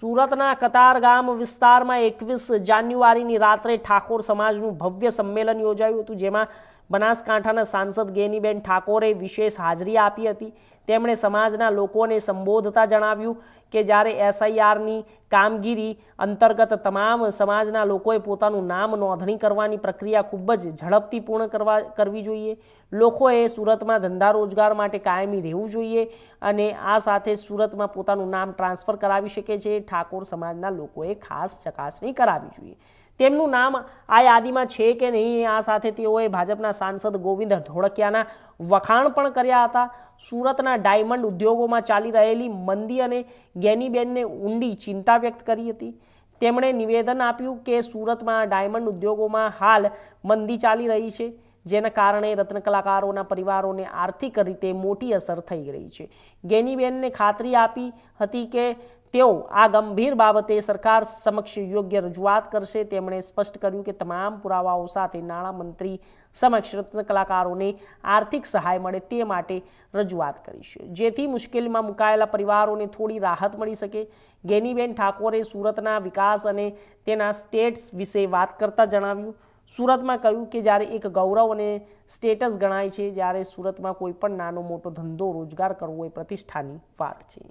સુરતના કતારગામ વિસ્તારમાં 21 જાન્યુઆરીની રાત્રે ઠાકોર સમાજનું ભવ્ય સંમેલન યોજાયું હતું, જેમાં બનાસકાંઠાના સાંસદ ગેનીબેન ઠાકોરે વિશેષ હાજરી આપી હતી। તેમણે સમાજના લોકોને સંબોધતા જણાવ્યું કે જ્યારે એસઆઈઆરની કામગીરી અંતર્ગત તમામ સમાજના લોકોએ પોતાનું નામ નોંધણી કરવાની પ્રક્રિયા ખૂબ જ ઝડપથી પૂર્ણ કરવી જોઈએ। લોકોએ સુરતમાં ધંધા રોજગાર માટે કાયમી રહેવું જોઈએ અને આ સાથે સુરતમાં પોતાનું નામ ટ્રાન્સફર કરાવી શકે છે। ઠાકોર સમાજના લોકોએ ખાસ ચકાસણી કરાવવી જોઈએ, તેમનું નામ આ યાદીમાં છે કે નહીં। આ સાથે તેઓએ ભાજપના સાંસદ ગોવિંદ ધોળકિયાના વખાણ પણ કર્યા હતા। સુરતના ડાયમંડ ઉદ્યોગોમાં ચાલી રહેલી મંદી અને ગેનીબેનને ઊંડી ચિંતા વ્યક્ત કરી હતી। તેમણે નિવેદન આપ્યું કે સુરતમાં ડાયમંડ ઉદ્યોગોમાં હાલ મંદી ચાલી રહી છે, જેના કારણે રત્ન કલાકારોના પરિવારોને આર્થિક રીતે મોટી અસર થઈ રહી છે। ગેનીબેનને ખાતરી આપી હતી કે તેઓ આ ગંભીર બાબતે સરકાર સમક્ષ યોગ્ય રજૂઆત કરશે। તેમણે સ્પષ્ટ કર્યું કે તમામ પુરાવાઓ સાથે નાણામંત્રી સમક્ષ રત્ન કલાકારોને આર્થિક સહાય મળે તે માટે રજૂઆત કરીશું, જેથી મુશ્કેલીમાં મુકાયેલા પરિવારોને થોડી રાહત મળી શકે। ગેનીબેન ઠાકોરે સુરતના વિકાસ અને તેના સ્ટેટ્સ વિશે વાત કરતા જણાવ્યું, સુરતમાં કહ્યું કે જ્યારે એક ગૌરવ અને સ્ટેટસ ગણાય છે, જ્યારે સુરતમાં કોઈ પણ નાનો મોટો ધંધો રોજગાર કરવો એ પ્રતિષ્ઠાની વાત છે।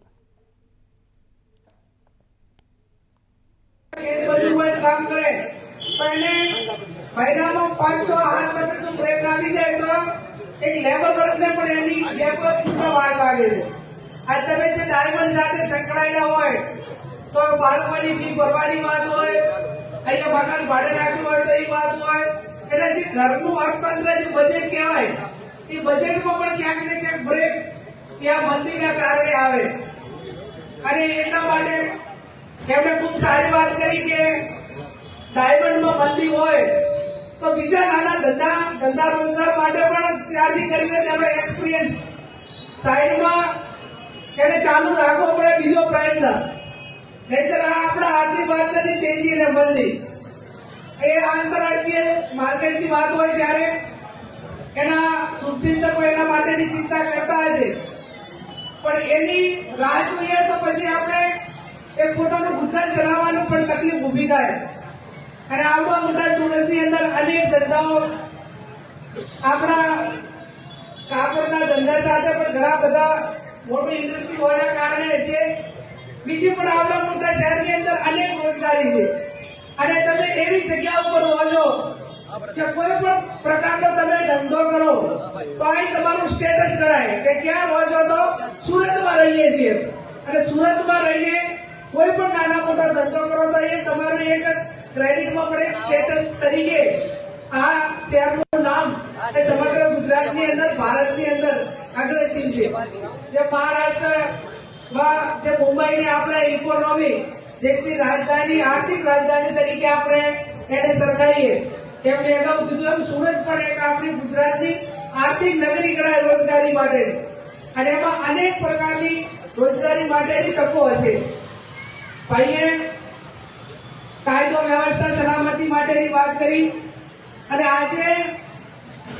काम करे पहले महीना में 500 हाथ में तो ब्रेक लागी जाए तो एक लेबर वर्क ने पण एनी लेबर पूरा વાર લાગે છે। આ તમે જે ડાયમંડ સાથે સંકળાયેલા હોય તો બાળકોની ફી ભરવાની વાત હોય, અહીંયા મકાન ભાડે રાખવું હોય તો એ વાત હોય, એટલે જે ઘરનું અર્થતંત્ર જે બજેટ કહેવાય એ બજેટમાં પણ ક્યાંક ને ક્યાંક બ્રેક ત્યાં મંદીના કારણે આવે અને એટલા માટે એમણે ખૂબ સારી વાત કરી કે ડાયમંડમાં મંદી હોય તો બીજા નાના ધંધા રોજગાર માટે પણ ત્યારથી કરીને તેનો એક્સપિરિયન્સ સાઈડમાં એને ચાલુ રાખવો પડે, બીજો પ્રયત્ન, નહીતર આ આપણા હાથની વાત નથી। તેજી અને મંદી એ આંતરરાષ્ટ્રીય માર્કેટની વાત હોય ત્યારે એના શુભચિંતકો એના માટેની ચિંતા કરતા હશે, પણ એની રાહ જોઈએ તો પછી આપણે એ પોતાનું ગુજરાન ચલાવવાનું પણ તકલીફ ઊભી થાય અને આવડા મોટા સુરતની અંદર અનેક ધંધાઓ આપણા કાપડના ધંધા સાથે પણ ઘણા બધા મોટી ઇન્ડસ્ટ્રી હોવાના કારણે છે, બીજી પણ આવડા મોટા શહેરની અંદર અનેક રોજગારી છે અને તમે એવી જગ્યા ઉપર રહો છો કે કોઈ પણ પ્રકારનો તમે ધંધો કરો તો અહીં તમારું સ્ટેટસ કરાય કે ક્યાં રહો છો, તો સુરતમાં રહીએ છીએ અને સુરતમાં રહીને કોઈ પણ નાના મોટા ધંધો કરો તો એ તમારું એક ક્રેડિટમાં પણ એક સ્ટેટસ તરીકે આ શહેરનું નામ એ સમગ્ર ગુજરાતની અંદર, ભારતની અંદર અગ્રેસિવ છે। જે મહારાષ્ટ્રમાં જે મુંબઈને આપણે ઇકોનોમી દેશની રાજધાની, આર્થિક રાજધાની તરીકે આપણે એને સરખાવીએ, એમ મેં અગાઉ કીધું એમ સુરત પણ એક આપણી ગુજરાતની આર્થિક નગરી ગણાય રોજગારી માટેની અને એમાં અનેક પ્રકારની રોજગારી માટેની તકો હશે। ભાઈએ કાયદો વ્યવસ્થા સલામતી માટેની વાત કરી અને આજે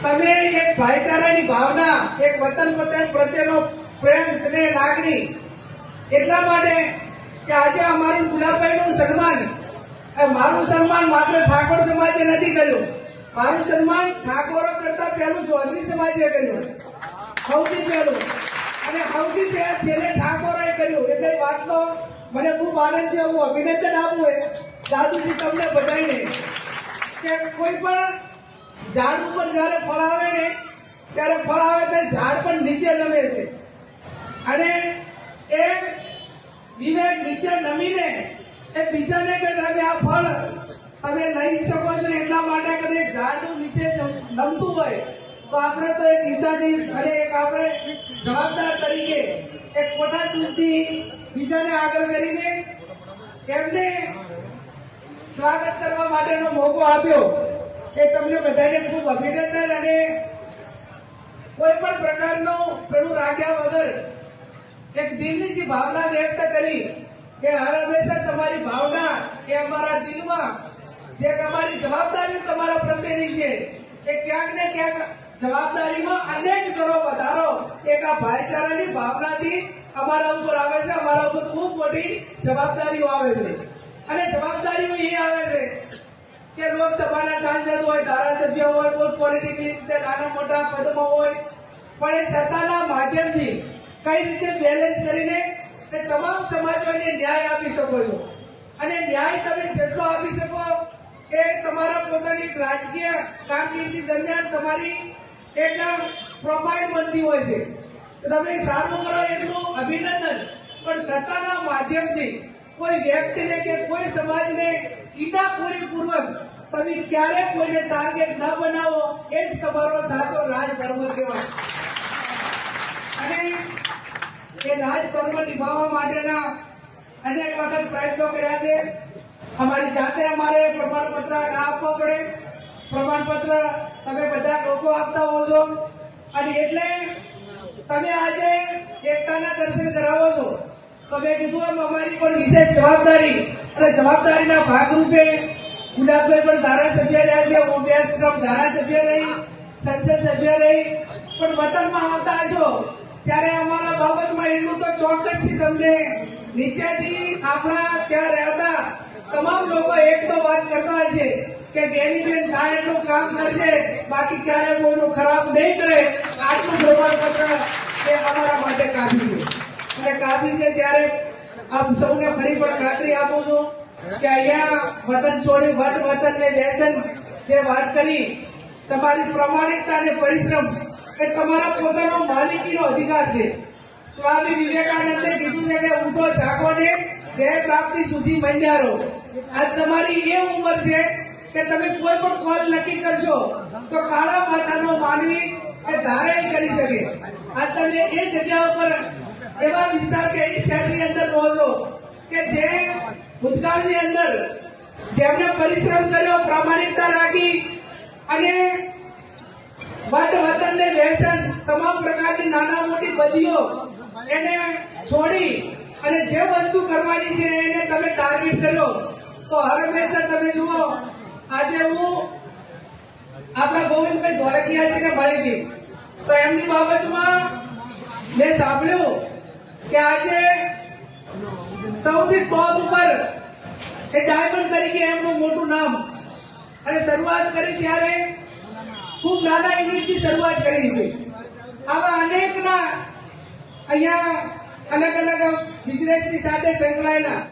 તમે એક ભાઈચારાની ભાવના, એક વતન પ્રત્યેનો પ્રેમ, સ્નેહ, લાગણી એટલા માટે કે આજે અમારું ગુલાબભાઈનું સન્માન, મારું સન્માન માત્ર ઠાકોર સમાજે નથી કર્યું, મારું સન્માન ઠાકોરો કરતા પહેલું ચૌધરી સમાજે કર્યું, સૌથી પહેલું, અને સૌથી છેલ્લે ઠાકોરોએ કર્યું। એટલે વાતનો મને ખૂબ આનંદ છે। હું અભિનંદન આપું દાદુજી તમને બધાને કે કોઈ પણ ઝાડ ઉપર જયારે ફળ આવે ને ત્યારે ફળ આવે ત્યારે ઝાડ પણ નીચે નમે છે અને એ વિવેક નીચે નમીને એ બીજાને કે તમે આ ફળ તમે લઈ શકો છો એટલા માટે કરીને ઝાડ નીચે નમતું હોય તો આપણે તો એક નિશાની અને એક આપણે જવાબદાર તરીકે એક કોઠા સુધી બીજાને આગળ કરીને એમને સ્વાગત કરવા માટેનો મોકો આપ્યો એ તમને બધાને ખૂબ અભિનંદન। અને કોઈ પણ પ્રકારનું પેલું રાખ્યા વગર એક દિલની જે ભાવના વ્યક્ત કરી કે હર હંમેશા તમારી ભાવના એ અમારા દિલમાં જે અમારી જવાબદારી તમારા પ્રત્યેની છે એ ક્યાંક ને ક્યાંક જવાબદારીમાં અનેક ગણો વધારો એક આ ભાઈચારાની ભાવનાથી અમારા ઉપર આવે છે. અમારા ઉપર ખૂબ મોટી જવાબદારીઓ આવે છે અને જવાબદારીઓ એ આવે છે કે લોકસભાના સાંસદ હોય, ધારાસભ્ય હોય, કોઈ પોલિટિકલી રીતે નાના મોટા પદમાં હોય, પણ એ સત્તાના માધ્યમથી કઈ રીતે બેલેન્સ કરીને એ તમામ સમાજોને ન્યાય આપી શકો છો. અને ન્યાય તમે જેટલો આપી શકો એ તમારા પોતાની રાજકીય કામગીરી દરમિયાન તમારી એક પ્રોફાઇલ બનતી હોય છે. તમે સારું કરો એટલું અભિનંદન, પણ સત્તાના માધ્યમથી કોઈ વ્યક્તિને કે કોઈ સમાજને ઈટાખોરીપૂર્વક તમે ક્યારે કોઈને ટાર્ગેટ ન બનાવો એ જ તમારો સાચો રાજધર્મ કહેવાય. અને એ રાજધર્મ નિભાવવા માટેના અનેક વખત પ્રયત્નો કર્યા છે. અમારી જાતે અમારે પ્રમાણપત્ર ના આપવો પડે, પ્રમાણપત્ર તમે બધા લોકો આપતા હો છો અને એટલે તમે આજે એકતાના દર્શન કરાવો છો. તો મેં કીધું એમ અમારી પણ વિશેષ જવાબદારી અને જવાબદારીના ભાગરૂપે ગુલાબભાઈ પણ ધારાસભ્ય રહ્યા છે, હું બે ધારાસભ્ય રહી, સંસદ સભ્ય રહી, પણ વતનમાં આવતા છો ત્યારે અમારા બાબતમાં એટલું તો ચોક્કસથી તમને નીચેથી આપણા ત્યાં રહેતા તમામ લોકો એક તો વાત કરતા છે કે ગેનીબેન થાય એટલું કામ કરશે, બાકી ક્યારે કોઈનું ખરાબ નહીં કરે. આટલું પ્રમાણપત્ર એ અમારા માટે કાફી છે અને કાફી છે. ત્યારે આપ સૌને ફરી પણ ખાતરી આપું છું કે અહીંયા વતન છોડી વતનને વ્યસન જે વાત કરી, તમારી પ્રામાણિકતા અને પરિશ્રમ એ તમારા પોતાનો માલિકીનો અધિકાર છે. સ્વામી વિવેકાનંદે કીધું છે કે ઉઠો જાગો ને ધ્યેય પ્રાપ્તિ સુધી મંડ્યા રહો. આજ તમારી એ ઉંમર છે કે તમે કોઈ પણ કોલ નક્કી કરશો તો કાળા માથાનો માનવી એ ધારે કરી શકે. આજ તમે એ જગ્યા ઉપર એવા વિસ્તાર કે એ શહેરની અંદર રહો છો કે જે ભૂતકાળની અંદર જેમને પરિશ્રમ કર્યો, પ્રામાણિકતા રાખી અને વતનને વ્યસન તમામ પ્રકારની નાના મોટી બદીઓ એને છોડી અને જે વસ્તુ કરવાની છે એને તમે ટાર્ગેટ કર્યો. તો હર હંમેશા તમે જુઓ, આજે હું આપણા ગોવિંદભાઈ ધોળકિયાજીને મળી હતી તો એમની બાબતમાં મેં સાંભળ્યું કે આજે સૌથી ટોપ ઉપર એ ડાયમંડ તરીકે એમનું મોટું નામ, અને શરૂઆત કરી ત્યારે ખૂબ નાના યુનિટથી શરૂઆત કરી છે. આવા અનેકના અહીંયા અલગ અલગ બિઝનેસની સાથે સંકળાયેલા